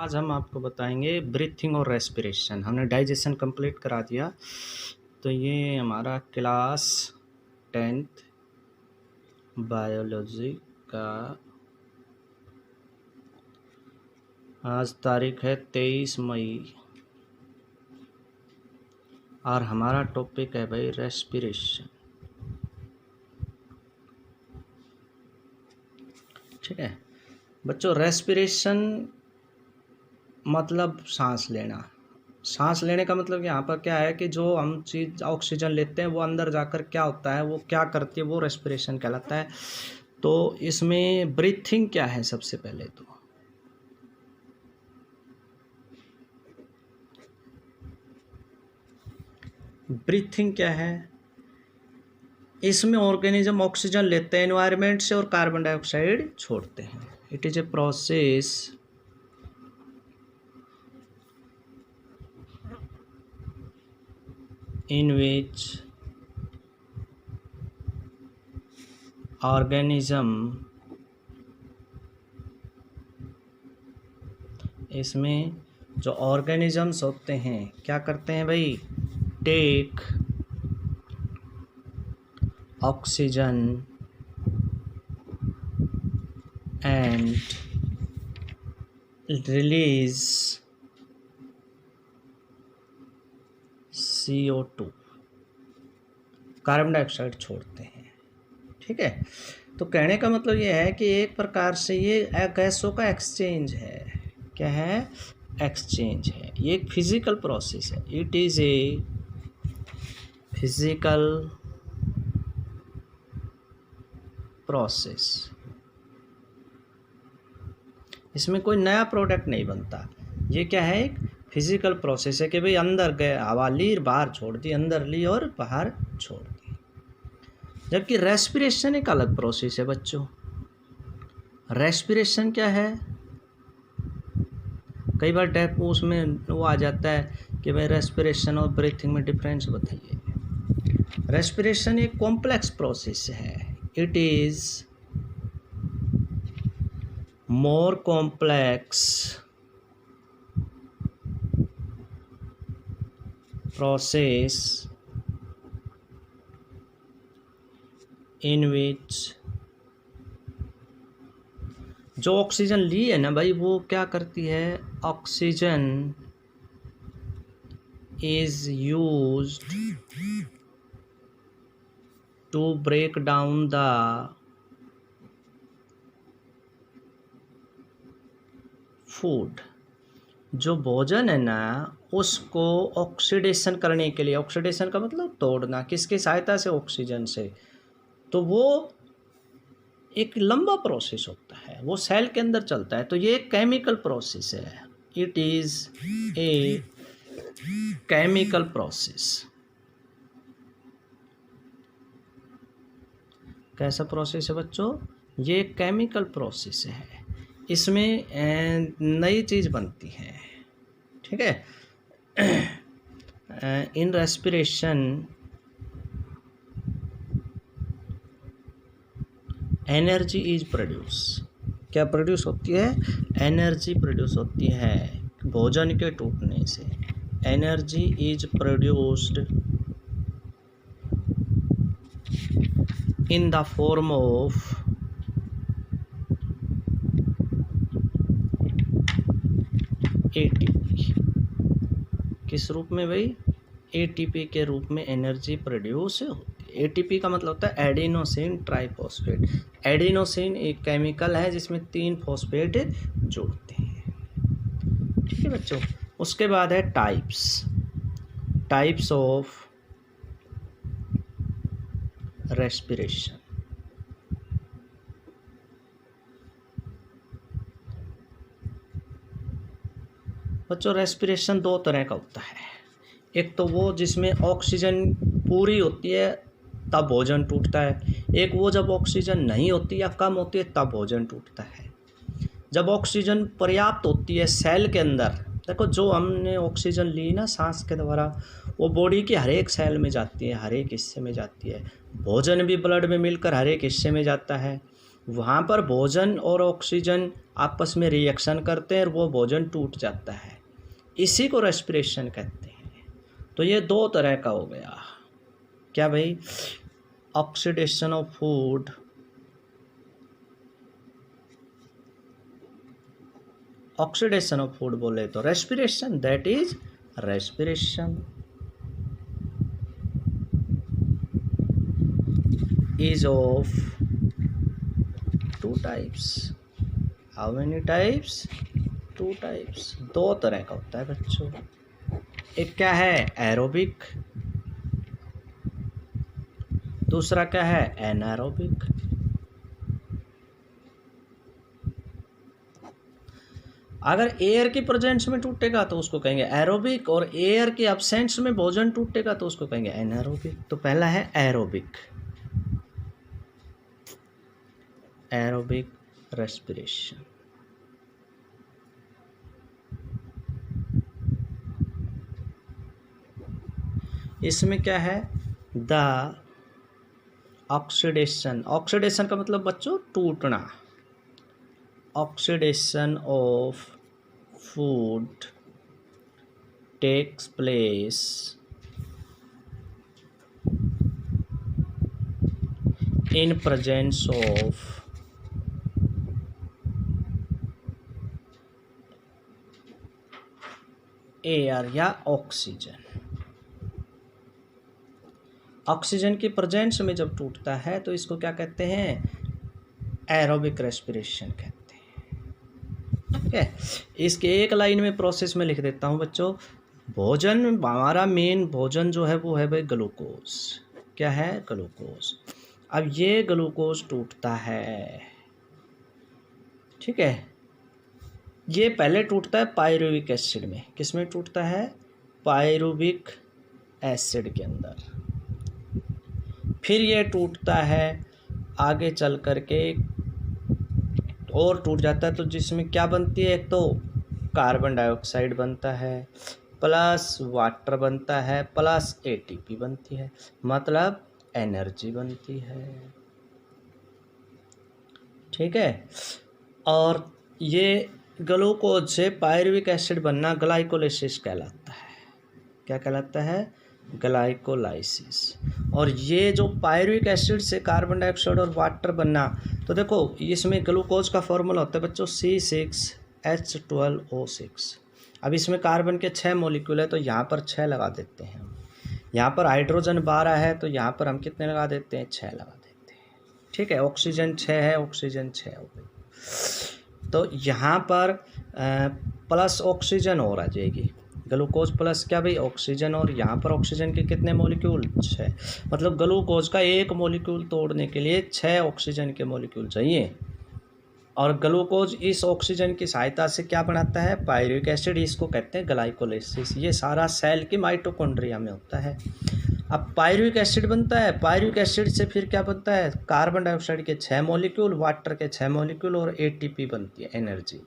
आज हम आपको बताएंगे ब्रीथिंग और रेस्पिरेशन। हमने डाइजेशन कंप्लीट करा दिया। तो ये हमारा क्लास 10th बायोलॉजी का आज तारीख है 23 मई और हमारा टॉपिक है भाई रेस्पिरेशन। ठीक है बच्चों, रेस्पिरेशन मतलब सांस लेना। सांस लेने का मतलब यहाँ पर क्या है कि जो हम चीज़ ऑक्सीजन लेते हैं वो अंदर जाकर क्या होता है, वो क्या करती है, वो रेस्पिरेशन कहलाता है। तो इसमें ब्रीथिंग क्या है? सबसे पहले तो ब्रीथिंग क्या है? इसमें ऑर्गेनिज्म ऑक्सीजन लेते हैं एनवायरनमेंट से और कार्बन डाइऑक्साइड छोड़ते हैं। It is a process in which organism इसमें जो ऑर्गेनिजम्स होते हैं क्या करते हैं भाई? Take oxygen and release CO2, carbon dioxide छोड़ते हैं। ठीक है, तो कहने का मतलब ये है कि एक प्रकार से ये गैसों का एक्सचेंज है। क्या है? एक्सचेंज है। ये एक फिजिकल प्रोसेस है। It is a physical process. इसमें कोई नया प्रोडक्ट नहीं बनता। ये क्या है? एक फिजिकल प्रोसेस है कि भाई अंदर गए, हवा ली, बाहर छोड़ दी, अंदर ली और बाहर छोड़ दी। जबकि रेस्पिरेशन एक अलग प्रोसेस है बच्चों। रेस्पिरेशन क्या है? कई बार डेपो उसमें वो आ जाता है कि भाई रेस्पिरेशन और ब्रीथिंग में डिफरेंस बताइए। रेस्पिरेशन एक कॉम्प्लेक्स प्रोसेस है। It is more complex process in which जो ऑक्सीजन ली है ना भाई, वो क्या करती है? Oxygen is used to break down the food. जो भोजन है ना, उसको ऑक्सीडेशन करने के लिए, ऑक्सीडेशन का मतलब तोड़ना, किसकी सहायता से? ऑक्सीजन से। तो वो एक लंबा प्रोसेस होता है, वो सेल के अंदर चलता है। तो ये एक केमिकल प्रोसेस है। It is a chemical process. कैसा प्रोसेस है बच्चों? ये एक केमिकल प्रोसेस है। इसमें नई चीज़ बनती है। ठीक है, in respiration energy is produce. क्या प्रोड्यूस होती है? एनर्जी प्रोड्यूस होती है भोजन के टूटने से। Energy is produced in the form of ATP। किस रूप में भाई? ATP के रूप में एनर्जी प्रोड्यूस होती है। ATP का मतलब होता है एडिनोसिन ट्राइफॉस्फेट। एडिनोसिन एक केमिकल है जिसमें 3 फॉस्फेट जुड़ते हैं। ठीक है बच्चों, उसके बाद है टाइप्स ऑफ रेस्पिरेशन। बच्चों, रेस्पिरेशन 2 तरह का होता है। एक तो वो जिसमें ऑक्सीजन पूरी होती है तब भोजन टूटता है। एक वो जब ऑक्सीजन नहीं होती या कम होती है तब भोजन टूटता है। जब ऑक्सीजन पर्याप्त होती है सेल के अंदर, देखो जो हमने ऑक्सीजन ली ना सांस के द्वारा, वो बॉडी के हर एक सेल में जाती है, हर एक हिस्से में जाती है। भोजन भी ब्लड में मिलकर हर एक हिस्से में जाता है। वहाँ पर भोजन और ऑक्सीजन आपस में रिएक्शन करते हैं और वो भोजन टूट जाता है, इसी को रेस्पिरेशन कहते हैं। तो ये दो तरह का हो गया, क्या भाई, oxidation of food, oxidation of food बोले तो respiration, that is respiration is of two types. How many types? Two types. दो तरह का होता है बच्चों। एक क्या है एरोबिक, दूसरा क्या है एनारोबिक। अगर एयर की प्रेजेंस में टूटेगा तो उसको कहेंगे एरोबिक, और एयर के एब्सेंस में भोजन टूटेगा तो उसको कहेंगे एनारोबिक। तो पहला है एरोबिक, एरोबिक रेस्पिरेशन। इसमें क्या है द ऑक्सीडेशन, ऑक्सीडेशन का मतलब बच्चों टूटना, oxidation of food takes place in presence of air या ऑक्सीजन। ऑक्सीजन की प्रेजेंस में जब टूटता है तो इसको क्या कहते हैं, एरोबिक रेस्पिरेशन कहते हैं। ठीक है, इसके एक लाइन में प्रोसेस में लिख देता हूँ बच्चों। भोजन, हमारा मेन भोजन जो है वो है भाई ग्लूकोज। क्या है, ग्लूकोज। अब ये ग्लूकोज टूटता है, ठीक है, ये पहले टूटता है पायरुविक एसिड में। किस में टूटता है, पायरुविक एसिड के अंदर। फिर ये टूटता है आगे चल कर के और टूट जाता है, तो जिसमें क्या बनती है, एक तो कार्बन डाइऑक्साइड बनता है, प्लस वाटर बनता है, प्लस एटीपी बनती है, मतलब एनर्जी बनती है। ठीक है, और ये ग्लूकोज से पायरुविक एसिड बनना ग्लाइकोलाइसिस कहलाता है। क्या कहलाता है, ग्लाइकोलाइसिस। और ये जो पायरुविक एसिड से कार्बन डाइऑक्साइड और वाटर बनना, तो देखो इसमें ग्लूकोज का फॉर्मूला होता है बच्चों C6H12O6। अब इसमें कार्बन के 6 मॉलिक्यूल है तो यहाँ पर 6 लगा देते हैं। यहाँ पर हाइड्रोजन 12 है तो यहाँ पर हम कितने लगा देते हैं, 6 लगा देते हैं। ठीक है, ऑक्सीजन 6 है, ऑक्सीजन 6 हो गई, तो यहाँ पर प्लस ऑक्सीजन और आ जाएगी, ग्लूकोज प्लस क्या भाई ऑक्सीजन, और यहाँ पर ऑक्सीजन के कितने मॉलिक्यूल, 6। मतलब ग्लूकोज का एक मॉलिक्यूल तोड़ने के लिए 6 ऑक्सीजन के मॉलिक्यूल चाहिए। और ग्लूकोज इस ऑक्सीजन की सहायता से क्या बनाता है, पायरुविक एसिड, इसको कहते हैं ग्लाइकोलाइसिस। ये सारा सेल की माइटोकॉन्ड्रिया में होता है। अब पायरुविक एसिड बनता है, पायरुविक एसिड से फिर क्या बनता है, कार्बन डाइऑक्साइड के 6 मॉलिक्यूल, वाटर के 6 मॉलिक्यूल और एटीपी बनती है, एनर्जी।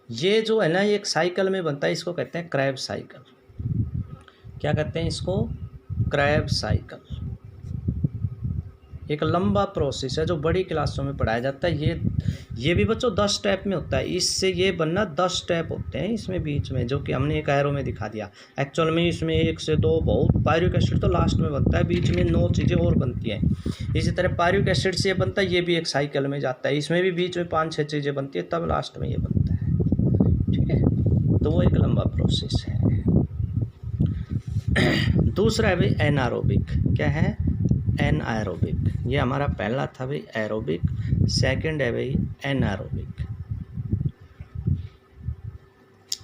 ये जो है ना, ये एक साइकिल में बनता है, इसको कहते हैं क्रैब साइकिल। क्या कहते हैं इसको, क्रैब साइकिल। एक लंबा प्रोसेस है जो बड़ी क्लासों में पढ़ाया जाता है। ये भी बच्चों 10 स्टेप में होता है। इससे ये बनना 10 स्टेप होते हैं इसमें बीच में, जो कि हमने एक एरो में दिखा दिया। एक्चुअल में इसमें 1 से 2 बहुत, पायरुविक एसिड तो लास्ट में बनता है, बीच में 9 चीज़ें और बनती हैं। इसी तरह पायरुविक एसिड से ये बनता है, ये भी एक साइकिल में जाता है, इसमें भी बीच में 5-6 चीज़ें बनती है, तब लास्ट में ये बनता है। ठीक है, तो वो एक लंबा प्रोसेस है। दूसरा है भाई एनारोबिक। क्या है, एनारोबिक। ये हमारा पहला था भाई एरोबिक, सेकंड है भाई एनारोबिक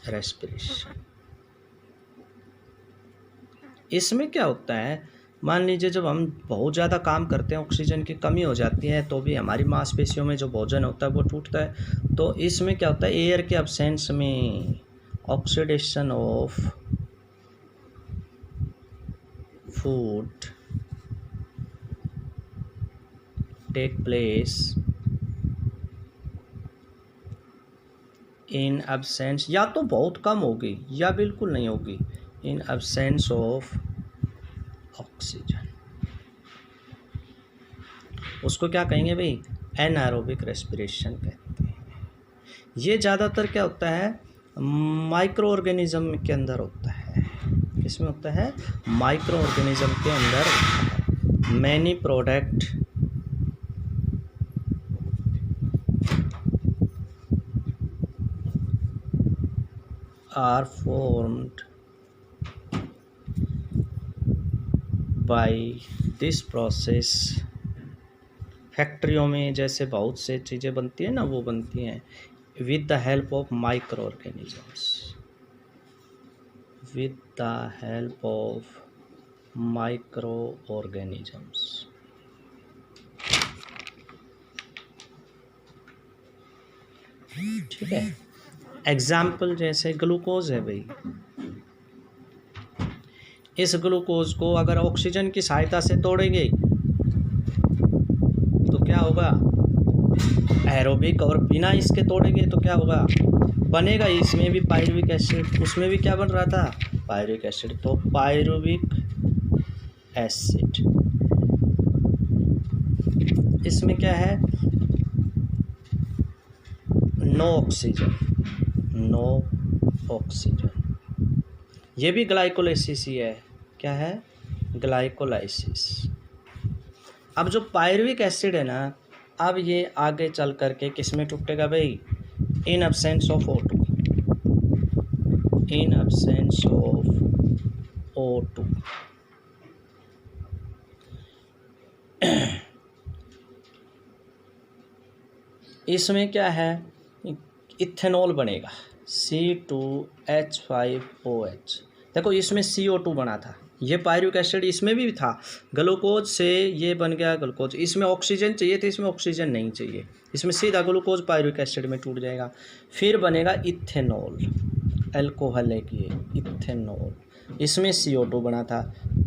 रेस्पिरेशन। इसमें क्या होता है, मान लीजिए जब हम बहुत ज़्यादा काम करते हैं, ऑक्सीजन की कमी हो जाती है, तो भी हमारी मांसपेशियों में जो भोजन होता है वो टूटता है। तो इसमें क्या होता है, एयर के एब्सेंस में oxidation of food take place in absence, या तो बहुत कम होगी या बिल्कुल नहीं होगी, इन एब्सेंस ऑफ ऑक्सीजन। उसको क्या कहेंगे भाई, एनारोबिक रेस्पिरेशन कहते हैं। ये ज़्यादातर क्या होता है, माइक्रो ऑर्गेनिज्म के अंदर होता है। किसमें होता है, माइक्रो ऑर्गेनिज्म के अंदर होता है। Many product are formed by this process. फैक्ट्रियों में जैसे बहुत से चीज़ें बनती हैं ना, वो बनती हैं with the help of micro organisms, with the help of micro organisms. ठीक है, एग्जाम्पल जैसे ग्लूकोज है भाई, इस ग्लूकोज को अगर ऑक्सीजन की सहायता से तोड़ेंगे तो क्या होगा, एरोबिक, और बिना इसके तोड़ेंगे तो क्या होगा, बनेगा इसमें भी पायरुविक एसिड, उसमें भी क्या बन रहा था, पायरुविक एसिड। तो पायरुविक एसिड, इसमें क्या है, नो ऑक्सीजन, नो ऑक्सीजन। ये भी ग्लाइकोलाइसिस ही है, क्या है, ग्लाइकोलाइसिस। अब जो पायरुविक एसिड है ना, अब ये आगे चल करके किस में टूटेगा भाई, in absence of O2, in absence of O2। इसमें क्या है, इथेनॉल बनेगा, C2H5OH। देखो इसमें CO2 बना था, ये पायरुविक एसिड इसमें भी था, ग्लूकोज से ये बन गया ग्लूकोज। इसमें ऑक्सीजन चाहिए थी, इसमें ऑक्सीजन नहीं चाहिए, इसमें सीधा ग्लूकोज पायरुविक एसिड में टूट जाएगा। फिर बनेगा इथेनॉल, अल्कोहल है कि इथेनॉल, इसमें CO2 बना था,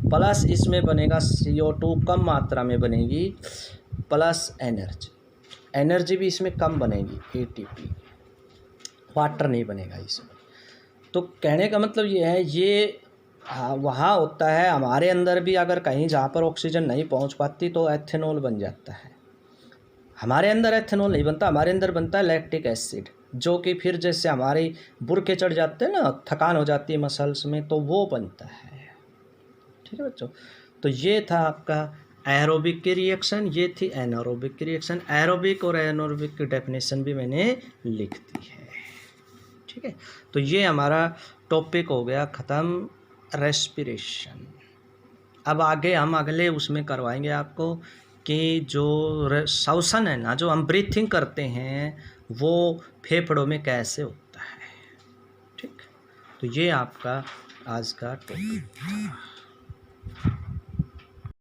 प्लस इसमें बनेगा CO2 कम मात्रा में बनेगी, प्लस एनर्जी, एनर्जी भी इसमें कम बनेगी, ATP, वाटर नहीं बनेगा इसमें। तो कहने का मतलब ये है, ये वहाँ होता है हमारे अंदर भी, अगर कहीं जहाँ पर ऑक्सीजन नहीं पहुँच पाती तो एथेनॉल बन जाता है। हमारे अंदर एथेनॉल नहीं बनता, हमारे अंदर बनता है लैक्टिक एसिड, जो कि फिर जैसे हमारे बुरके चढ़ जाते हैं ना, थकान हो जाती है मसल्स में, तो वो बनता है। ठीक है बच्चों, तो ये था आपका एरोबिक की रिएक्शन, ये थी एनारोबिक की रिएक्शन। एरोबिक और एनारोबिक की डेफिनेशन भी मैंने लिख दी है। ठीक है, तो ये हमारा टॉपिक हो गया ख़त्म, रेस्पिरेशन। अब आगे हम अगले उसमें करवाएंगे आपको कि जो श्वसन है ना, जो हम ब्रीथिंग करते हैं, वो फेफड़ों में कैसे होता है। ठीक, तो ये आपका आज का टॉपिक था।